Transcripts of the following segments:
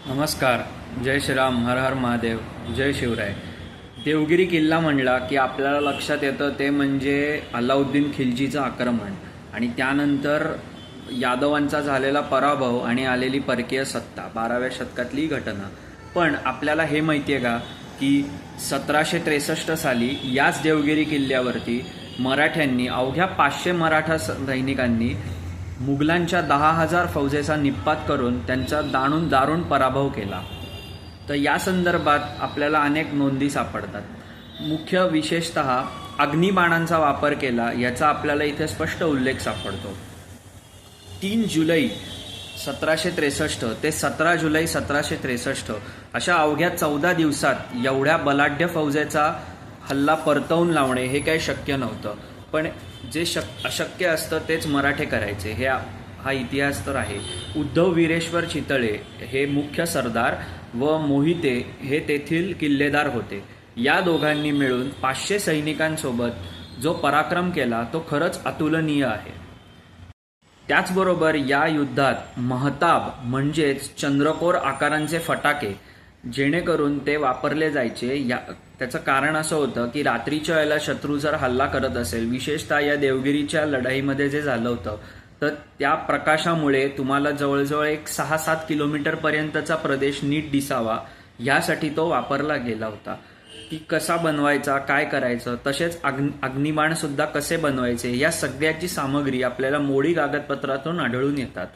नमस्कार. जय श्रीराम. हर हर महादेव. जय शिवराय. देवगिरी किल्ला म्हणला की आपल्याला लक्षात येतं ते म्हणजे अलाउद्दीन खिलजीचं आक्रमण आणि त्यानंतर यादवांचा झालेला पराभव आणि आलेली परकीय सत्ता 12व्या शतकातली घटना. पण आपल्याला हे माहिती आहे का की 1763 साली याच देवगिरी किल्ल्यावरती मराठ्यांनी अवघ्या 500 मराठा सैनिकांनी मुघलांच्या 10,000 फौजेचा निपात करून त्यांचा दारुण पराभव केला. तर या संदर्भात आपल्याला अनेक नोंदी सापडतात. मुख्य विशेषतः अग्निबाणांचा वापर केला याचा आपल्याला इथे स्पष्ट उल्लेख सापडतो. 3 जुलै 1763 ते 17 जुलै 1763 अशा अवघ्या 14 दिवसात एवढ्या बलाढ्य फौजेचा हल्ला परतवून लावणे हे काही शक्य नव्हतं. पण जे अशक्य असतं तेच मराठे करायचे हा इतिहास तर आहे. उद्धव वीरेश्वर चितळे हे मुख्य सरदार व मोहिते हे तेथील किल्लेदार होते. या दोघांनी मिळून 500 सैनिकांसोबत जो पराक्रम केला तो खरंच अतुलनीय आहे. त्याचबरोबर या युद्धात महताब म्हणजेच चंद्रकोर आकारांचे फटाके जेणेकरून ते वापरले जायचे. त्याचं कारण असं होतं की रात्रीच्या वेळेला शत्रू जर हल्ला करत असेल, विशेषतः या देवगिरीच्या लढाईमध्ये जे झालं होतं, तर त्या प्रकाशामुळे तुम्हाला जवळजवळ एक 6-7 किलोमीटरपर्यंतचा प्रदेश नीट दिसावा यासाठी तो वापरला गेला होता. ती कसा बनवायचा, काय करायचं, तसेच अग्निबाण सुद्धा कसे बनवायचे या सगळ्याची सामग्री आपल्याला मोडी कागदपत्रातून आढळून येतात.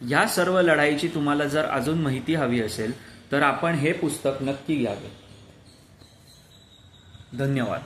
या सर्व लढाईची तुम्हाला जर अजून माहिती हवी असेल तर आपण हे पुस्तक नक्की घ्यावे. धन्यवाद.